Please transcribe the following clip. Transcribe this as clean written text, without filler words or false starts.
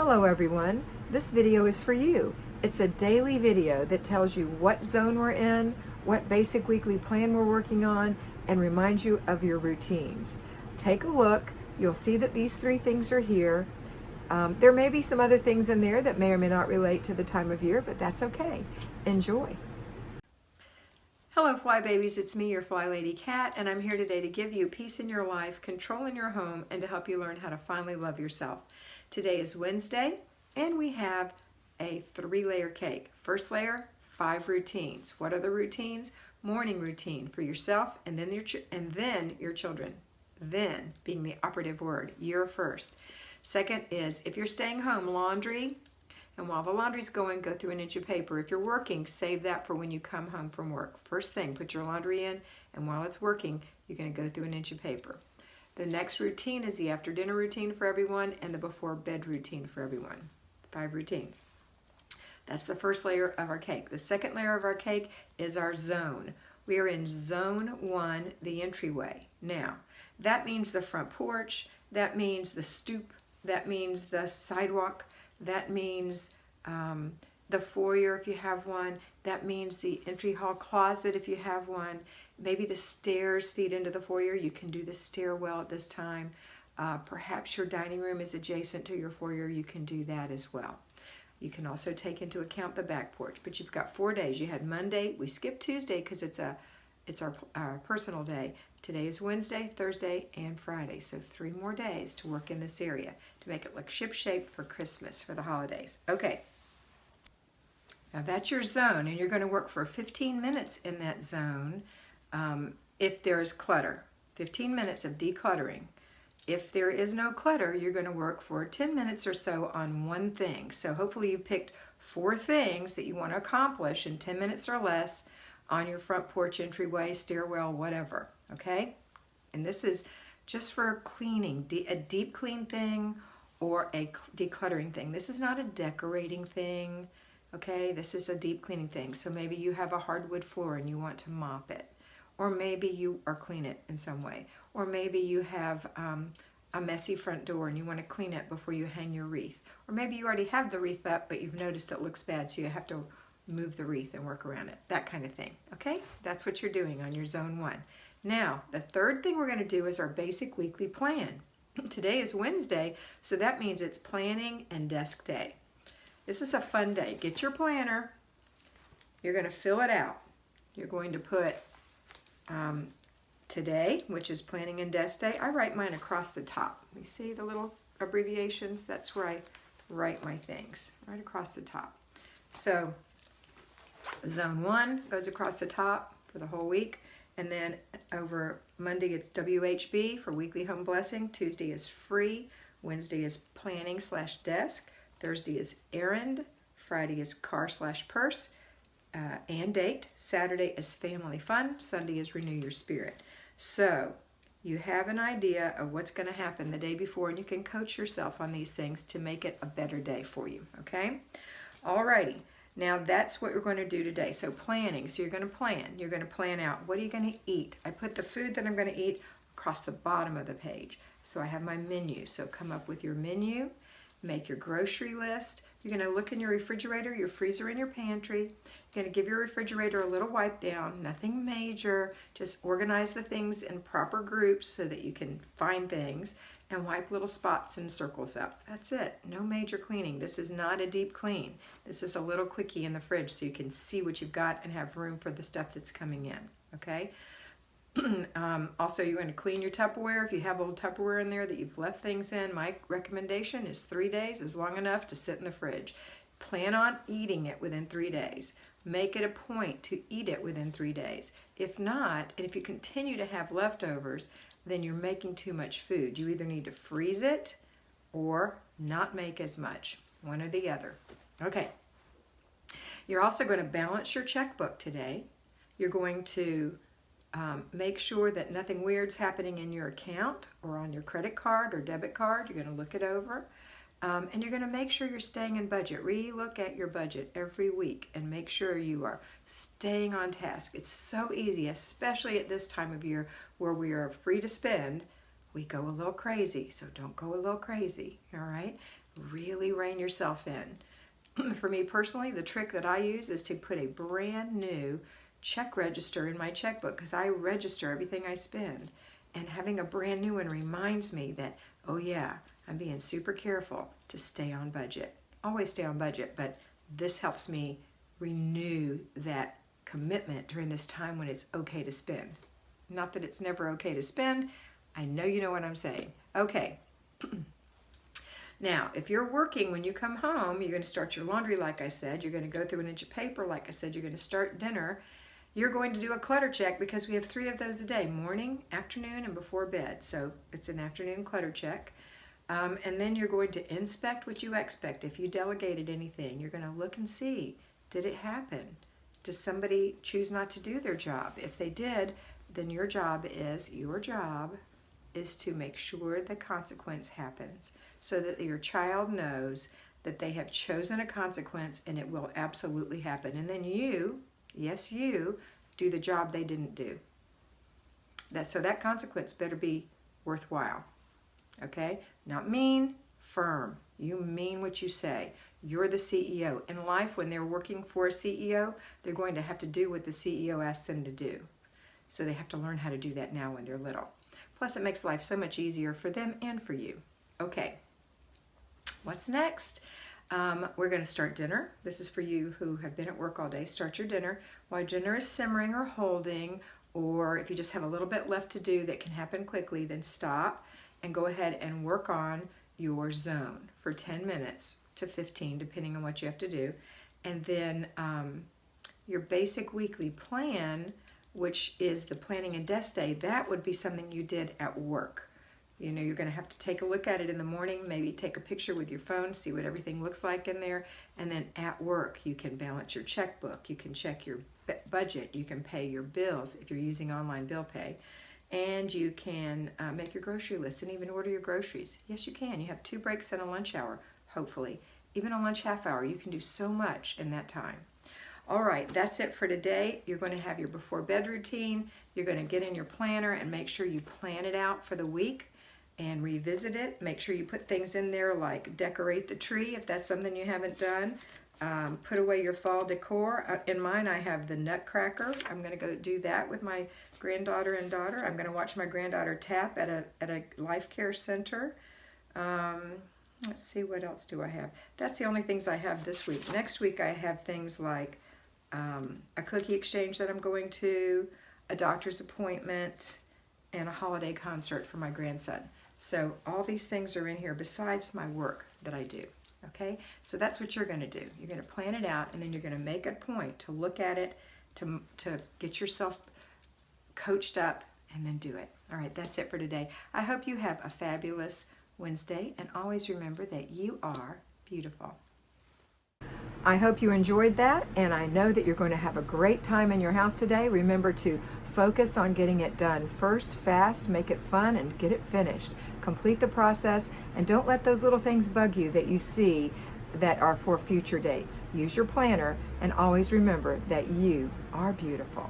Hello everyone, this video is for you. It's a daily video that tells you what zone we're in, what basic weekly plan we're working on, and reminds you of your routines. Take a look, you'll see that these three things are here. There may be some other things in there that may or may not relate to the time of year, but that's okay. Enjoy. Hello Fly Babies, it's me, your FlyLady Kat, and I'm here today to give you peace in your life, control in your home, and to help you learn how to finally love yourself. Today is Wednesday, and we have a 3-layer cake. First layer, 5 routines. What are the routines? Morning routine for yourself, and then your children. Then being the operative word, you're first. Second is, if you're staying home, laundry. And while the laundry's going, go through an inch of paper. If you're working, save that for when you come home from work. First thing, put your laundry in, and while it's working, you're going to go through an inch of paper. The next routine is the after dinner routine for everyone and the before bed routine for everyone. 5 routines. That's the first layer of our cake. The second layer of our cake is our zone. We are in zone 1, the entryway. Now, that means the front porch, that means the stoop, that means the sidewalk, that means the foyer if you have one, that means the entry hall closet if you have one, maybe the stairs feed into the foyer. You can do the stairwell at this time. Perhaps your dining room is adjacent to your foyer. You can do that as well. You can also take into account the back porch, but you've got 4 days. You had Monday. We skipped Tuesday because it's our personal day. Today is Wednesday, Thursday, and Friday. So 3 more days to work in this area to make it look ship-shape for Christmas, for the holidays. Okay. Now that's your zone, and you're going to work for 15 minutes in that zone if there's clutter. 15 minutes of decluttering. If there is no clutter, you're going to work for 10 minutes or so on one thing. So hopefully you picked 4 things that you want to accomplish in 10 minutes or less on your front porch, entryway, stairwell, whatever. Okay? And this is just for cleaning, a deep clean thing or a decluttering thing. This is not a decorating thing. Okay, this is a deep cleaning thing. So maybe you have a hardwood floor and you want to mop it. Or maybe you clean it in some way. Or maybe you have a messy front door and you want to clean it before you hang your wreath. Or maybe you already have the wreath up but you've noticed it looks bad so you have to move the wreath and work around it. That kind of thing. Okay, that's what you're doing on your zone 1. Now, the third thing we're going to do is our basic weekly plan. Today is Wednesday, so that means it's planning and desk day. This is a fun day. Get your planner. You're going to fill it out. You're going to put today, which is planning and desk day. I write mine across the top. You see the little abbreviations? That's where I write my things, right across the top. So zone 1 goes across the top for the whole week. And then over Monday it's WHB for weekly home blessing. Tuesday is free. Wednesday is planning/desk. Thursday is errand. Friday is car/purse and date. Saturday is family fun. Sunday is renew your spirit. So you have an idea of what's going to happen the day before, and you can coach yourself on these things to make it a better day for you. Okay? Alrighty. Now that's what we're going to do today. So planning. So you're going to plan. You're going to plan out what are you going to eat. I put the food that I'm going to eat across the bottom of the page. So I have my menu. So come up with your menu. Make your grocery list. You're going to look in your refrigerator, your freezer, and your pantry. You're going to give your refrigerator a little wipe down. Nothing major. Just organize the things in proper groups so that you can find things and wipe little spots and circles up. That's it. No major cleaning. This is not a deep clean. This is a little quickie in the fridge so you can see what you've got and have room for the stuff that's coming in. Okay? Also, you're going to clean your Tupperware. If you have old Tupperware in there that you've left things in, my recommendation is 3 days is long enough to sit in the fridge. Plan on eating it within 3 days. Make it a point to eat it within 3 days. If not, and if you continue to have leftovers, then you're making too much food. You either need to freeze it or not make as much. One or the other. Okay. You're also going to balance your checkbook today. You're going to make sure that nothing weird's happening in your account or on your credit card or debit card. You're going to look it over. And you're going to make sure you're staying in budget. Re-look at your budget every week and make sure you are staying on task. It's so easy, especially at this time of year where we are free to spend. We go a little crazy, so don't go a little crazy, all right? Really rein yourself in. For me personally, the trick that I use is to put a brand new check register in my checkbook, because I register everything I spend. And having a brand new one reminds me that, oh yeah, I'm being super careful to stay on budget. Always stay on budget, but this helps me renew that commitment during this time when it's okay to spend. Not that it's never okay to spend. I know you know what I'm saying. Okay. Now, if you're working, when you come home, you're going to start your laundry, like I said. You're going to go through an inch of paper, like I said. You're going to start dinner. You're going to do a clutter check, because we have 3 of those a day: morning, afternoon, and before bed. So it's an afternoon clutter check. And then you're going to inspect what you expect. If you delegated anything, you're going to look and see, did it happen? Does somebody choose not to do their job? If they did, then your job is to make sure the consequence happens, so that your child knows that they have chosen a consequence and it will absolutely happen. And then you, yes you, do the job they didn't do. So that consequence better be worthwhile. Okay? Not mean, firm. You mean what you say. You're the CEO. In life, when they're working for a CEO, they're going to have to do what the CEO asks them to do. So they have to learn how to do that now when they're little. Plus, it makes life so much easier for them and for you. Okay. What's next? We're going to start dinner. This is for you who have been at work all day. Start your dinner. While dinner is simmering or holding, or if you just have a little bit left to do that can happen quickly, then stop and go ahead and work on your zone for 10 minutes to 15, depending on what you have to do. And then your basic weekly plan, which is the planning and desk day, that would be something you did at work. You know, you're going to have to take a look at it in the morning, maybe take a picture with your phone, see what everything looks like in there. And then at work, you can balance your checkbook, you can check your budget, you can pay your bills if you're using online bill pay, and you can make your grocery list and even order your groceries. Yes, you can. You have 2 breaks and a lunch hour, hopefully. Even a lunch half hour, you can do so much in that time. All right, that's it for today. You're going to have your before bed routine. You're going to get in your planner and make sure you plan it out for the week and revisit it. Make sure you put things in there like decorate the tree if that's something you haven't done. Put away your fall decor. In mine, I have the Nutcracker. I'm going to go do that with my granddaughter and daughter. I'm going to watch my granddaughter tap at a life care center. Let's see, what else do I have? That's the only things I have this week. Next week, I have things like a cookie exchange that I'm going to, a doctor's appointment, and a holiday concert for my grandson. So all these things are in here besides my work that I do. Okay, so that's what you're going to do. You're going to plan it out, and then you're going to make a point to look at it, to get yourself coached up, and then do it. All right, that's it for today. I hope you have a fabulous Wednesday, and always remember that you are beautiful. I hope you enjoyed that, and I know that you're going to have a great time in your house today. Remember to focus on getting it done first, fast, make it fun, and get it finished. Complete the process, and don't let those little things bug you that you see that are for future dates. Use your planner, and always remember that you are beautiful.